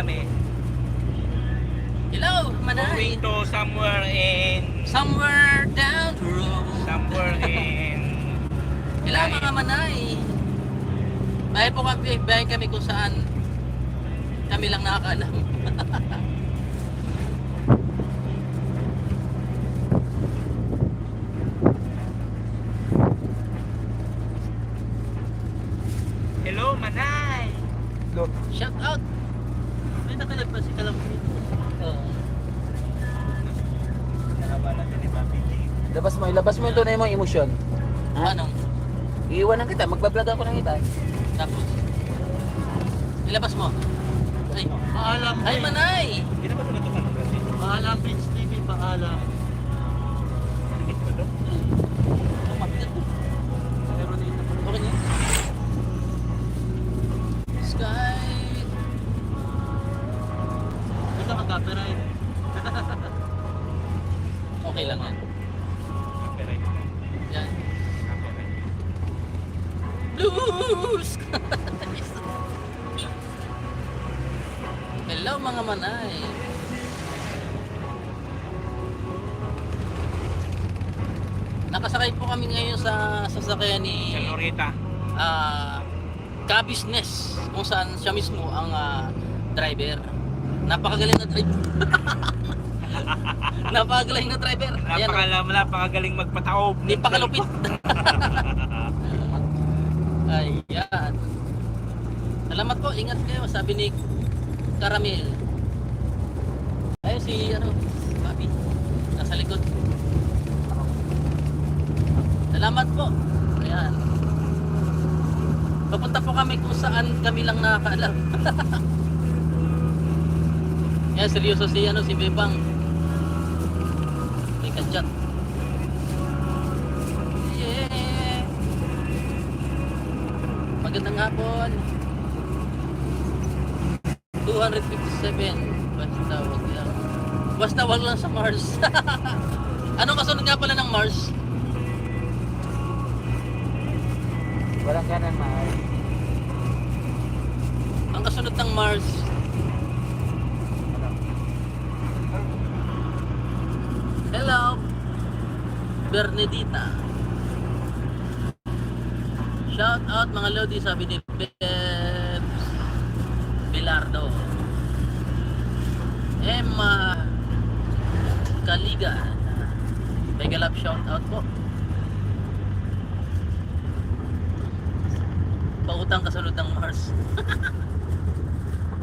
kami. Hello, Manay. Going to Somewhere down the road. somewhere in Hello mga Manay. Bahay kami kung saan kami lang nakakaalam. Hello, Manay. Shout out. May nakalagpas si Kalampi. Oo. Ilabas mo yung tunay mong emosyon. Anong? Iiwanan kita, magbablog ako ng kita. Tapos ilabas mo. Ay, Paalam. ay Manay. Hindi na ba ito natukan ng Brazil? Paalam, Prince TV, paalam. Sakit ba ito? Oh, mabigat to. Pero dito po. Okay na. Sky. Ito ka copyright. Okay lang yan. Copyright. Yan. Copyright. Blues! Hello mga Manay. Nakasakay po kami ngayon sa sasakyan ni Sa Norita. Ka-business kung saan siya mismo ang driver. Napakagaling na driver. Napakagaling na driver. Ayan, Napakagaling magpataob. hindi pa kalupit. Ayan. Salamat po, ingat kayo. Sabi ni Caramel. Ayun si Papi. Nasa likod. Salamat po. Ayan. Papunta po kami kung saan kami lang nakakaalam. Ayan, seryoso si Bebang. May kachat. Yeah. Magandang hapon. 257. Basta wag lang sa Mars. Anong kasunod nga pala ng Mars? Walang kanan, mahal. Ang kasunod ng Mars. Hello, Bernedita. Shout out mga Lodi, sabi ni Bebs Bilardo. Emma Kaliga. Mega love shout out po. Pautang kasunod ng Mars.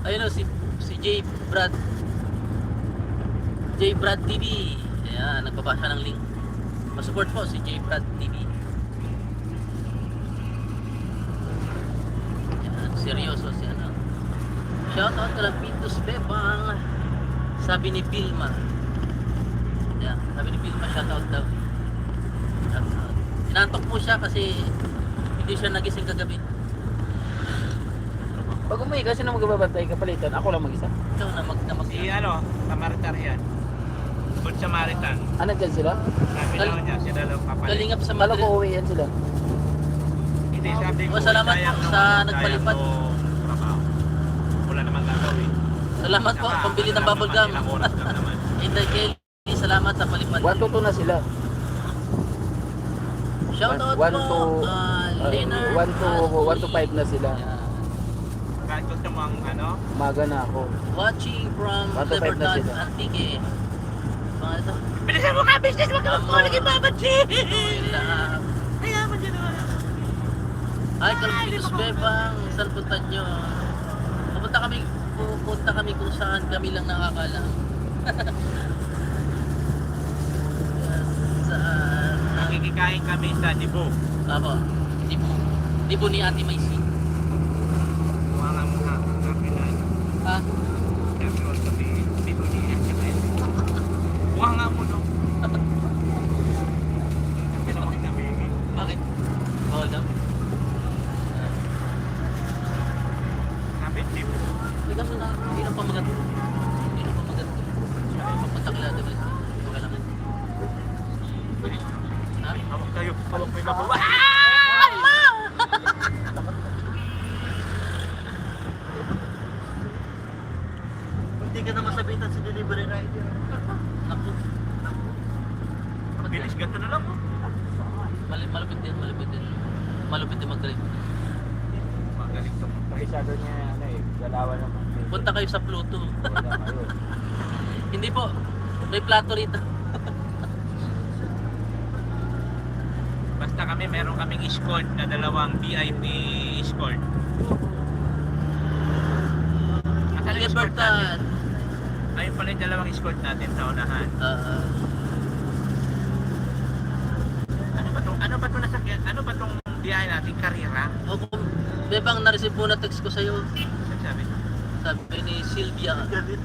Ayun o, si J Brad TV. Ayan, nagbabasa ng link. Masupport po si J Brad TV. Ayan, seryoso si shout out kay Pintus Bebang. Sabi ni Vilma. Ayan, sabi ni Vilma, shout out daw. Shout out. Inantok po siya kasi hindi siya nagising kagabi. Pag umuwi kasi na magbabantay kapalitan, ako lang mag-isa. Ikaw na mag Si Samaritan yan. Good Samaritan. Ano dyan sila? Sabi naman niya, sila lang kapalit. Kalingap sa Kala ko Madrid. uwi yan sila. Hindi, sabi ko, Salamat sayang po naman, sa sayang nagpalipad. to trabaho. Wala naman gagawin. Salamat po, Saka, pambili ng alam bubble naman, gum. ilang oras lang naman. Inday Kelly, salamat sa palipad. 1-2 na sila. Shout out One po, to- Leonard. 1 to 5 na sila. Yeah. Kahit gusto mo ang Umaga na ako. Watching from 1 to 5 na Libertad, sila. Antique. Mga ito. bilisan mo ka, business! Wag ka magkulang kay Baba G! Love. Kaya mo dyan naman. Ay, Kalpinos Bebang, saan punta nyo? Pupunta kami kung saan kami lang nakakalam. Saan? Nakikikain kami sa Dibo. Apo, hindi po ni Ate Maisy. Kuha nga muna. Kapilan. Ah, Sabi ko sabi, Dibo niya. Kuha nga mo no. Pinakot na baby. bakit? Bawal daw. Sabi, Dibo. May kaso na, hindi na pamagat. Hindi na pamagat. Papunta kila Ate Maisy. Wala naman. Ha? Hawak tayo. Hawak mo yung mabawa. ka na masabitan sa delivery rider. Naku. Bilis ganito na lang. Malupit din, malupit din. Malupit din mag-drive. Magaling to. Masyado niya, ano eh, galawan naman. Punta kayo sa Pluto. Wala kayo. Hindi po. May plato rito. Basta kami, meron kaming escort na dalawang VIP escort. Asan yung escort natin? Libertad. Ayun pala yung dalawang escort natin sa unahan. Ano ba itong nasakyan? Ano ba itong biyahe natin? Karira? O kung bebang na-receive po na text ko sa'yo. Saan sabi? Sabi ni Sylvia. Galit.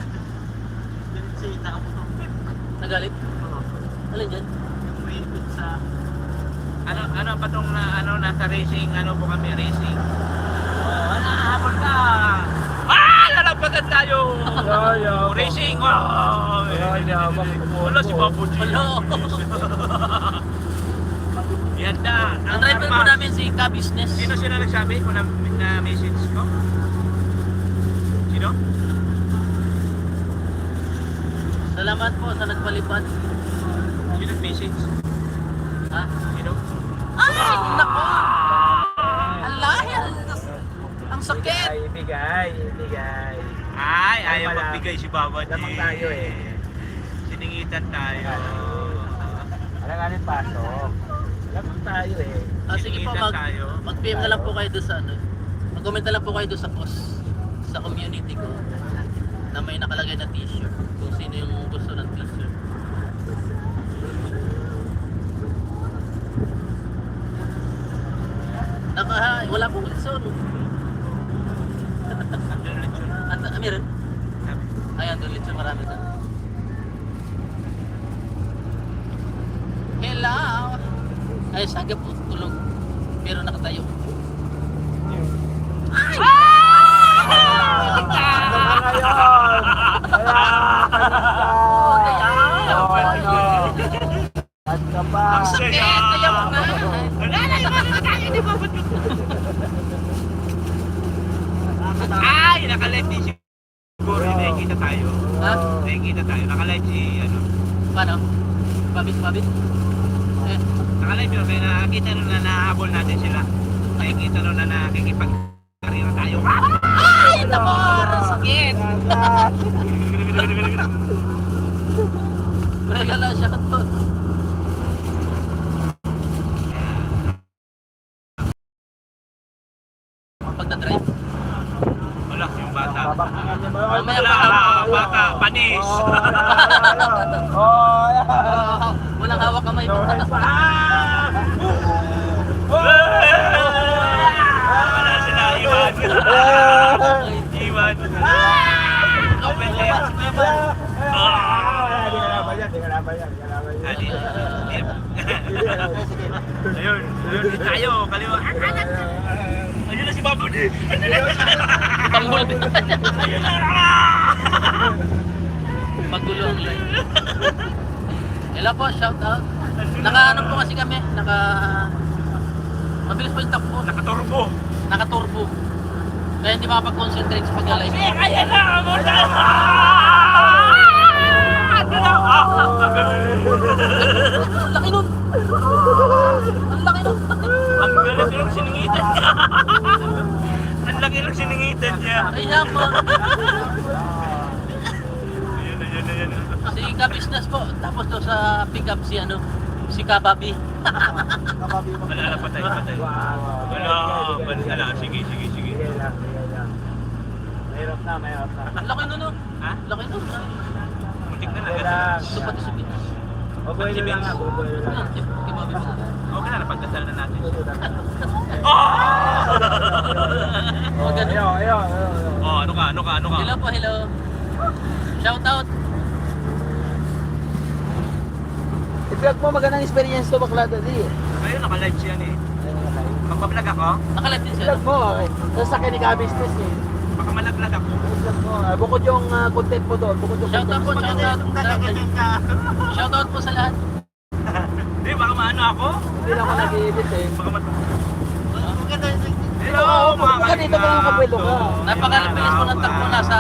Galit siya itakapot. Nagalit? Alin dyan? Yung may pizza. Ano pa itong nasa racing? Ano po kami? Racing? Habol ka! Lalampagan tayo! Racing! Wala si Babuji. Hello! Yan na! Ang driver po namin si Ka-Business. Sino sila nagsabi kung na-message ko? Sino? Salamat po sa nagpalipad. Sino nag-message? Ha? Sino? Ay! Nako! Alay! Ang sakit! Ibigay. Ay, ayaw Wala. magbigay si Babaji. Lamang tayo eh. Siningitan tayo. Alanganin pasok. Lamang tayo eh. Sige po, Sinigitan tayo. mag-PM na lang po kayo doon sa ano. Mag-comment na lang po kayo doon sa post sa community ko na may nakalagay na t-shirt. Kung sino yung gusto ng t-shirt. Wala pong litsyon. Andun ulit yun. Meron? Sabi. Ayan, doon litsyon marami doon. Hello! Ay, saga po, tulog. Pero nakatayo. Ay! At ka pa. Ang sakit! Kaya mo na! Hindi ba ba't Ay! Naka-live din siguro. Nakikita tayo. Ha? Nakikita tayo. Naka-live si ano. Paano? Babit? Eh, Naka-live yun. Kaya nakakita nung na nahabol natin sila. Nakikita nung na nakikipag-karira tayo. ay! Nako! Ang sakit! Regala siya to. Pagdadrive. Wala, yung bata. Babakinggan niyo ba? Mamaya Wala, bata, panis. Walang hawak kamay. Wala sila, Iwan. Iwan. Open air. Di ka laban yan. Ayun tayo, kaliwa. Ayun na si Babuji. Tanggol. Magulo ang line. Hello po, shout out. Naka-ano po kasi kami, mabilis po yung takbo. Nakaturbo. Naka-turbo. Kaya hindi makapag-concentrate sa pag-alive. Kaya na! Ang laki nun! Ang laki nun! Ang galing yung siningitan niya. Ang laki ng siningitan niya. Kaya po, Ayun. si Ka-Business po. Tapos to sa pick-up si Kababi. Wala na, patay. Wala. Sige. Sige lang. Mahirap na. Ang laki nun, no? Ha? Laki nun. Muntik na Sige lang. lang. Ito pati si Vince. Bubuelo lang nga. Yan, si Kababi mo. Okay na, napagdasal na natin. Ayaw. Oh, ano ka? Hello po, hello. Shout out. I-vlog mo magandang experience to bakla dali. Ayun, naka-live siya eh. Magpa-vlog ako, Nakalive din siya. I-vlog mo. Sasakyan ni Ka-Business eh. baka malaglag ako. I-vlog mo. Bukod yung content mo doon. Shout out po, shout out. Shout out po sa lahat. Hindi, baka maano ako. Hindi lang ako nag-edit eh. Baka Hello, baka dito ka lang kapwelo ka. Napakalibilis po ng takbo na sa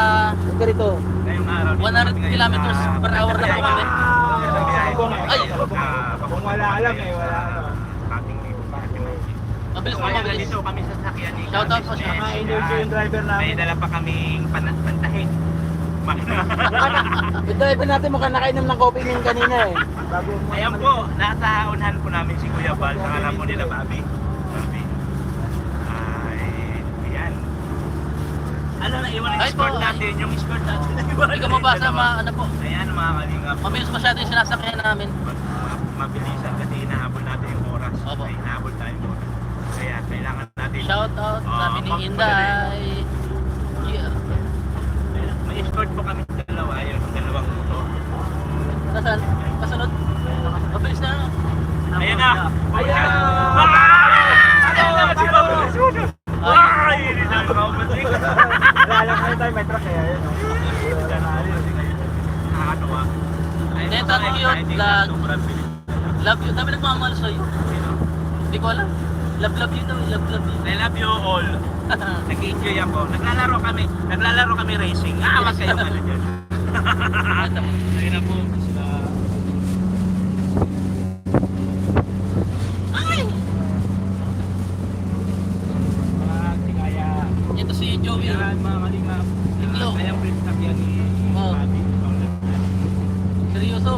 Ganito. Ngayong araw. araw. 100 kilometers per hour na po kami. Ay! Kung wala alam eh, wala ano. Mabilis So po, ngayon, mabilis. nandito kami sa sakyan ni Shoutout po siya. Energy yung driver namin. May dala pa kaming pantahin. Yung driver natin mukhang nakainom ng coffee min kanina eh. Ayan po, nasa unahan po namin si Kuya Bal, sa alam po nila Bobby. Bobby. Ay, ayan. Ano na, iwan yung Ay, escort po. natin, yung escort natin. Hindi ko mabasa, ano po. Ayan, mga kalingap. Mabilis masyado yung sinasakyan namin. Mabilisan kasi hinahabol natin yung oras. Opo. Ay, hinahabol tayo yung oras. Kaya kailangan natin. Shoutout, sabi ni Inday. Yeah. May escort po kami dalawa, yun, dalawang motor. Nasaan? Kasunod? Mabilis na. Ayan na! Ayan! Si Pablo Sudo! Ay! Hindi na makapatik! Wala kayo tayo, may truck eh. Ayun. Nakakatawa. Neto, cute vlog. Love you. Dami nagmamahal sa'yo. Hindi ko alam. Love you daw. Love you. I love you all. Nag-enjoy ako. Naglalaro kami racing. Wag kayong ano dyan. Ayun na po. Ito si Joey. Yan mga kalingap. Tiglo. Kayang print yan ni Oo. Bobby. Seryoso.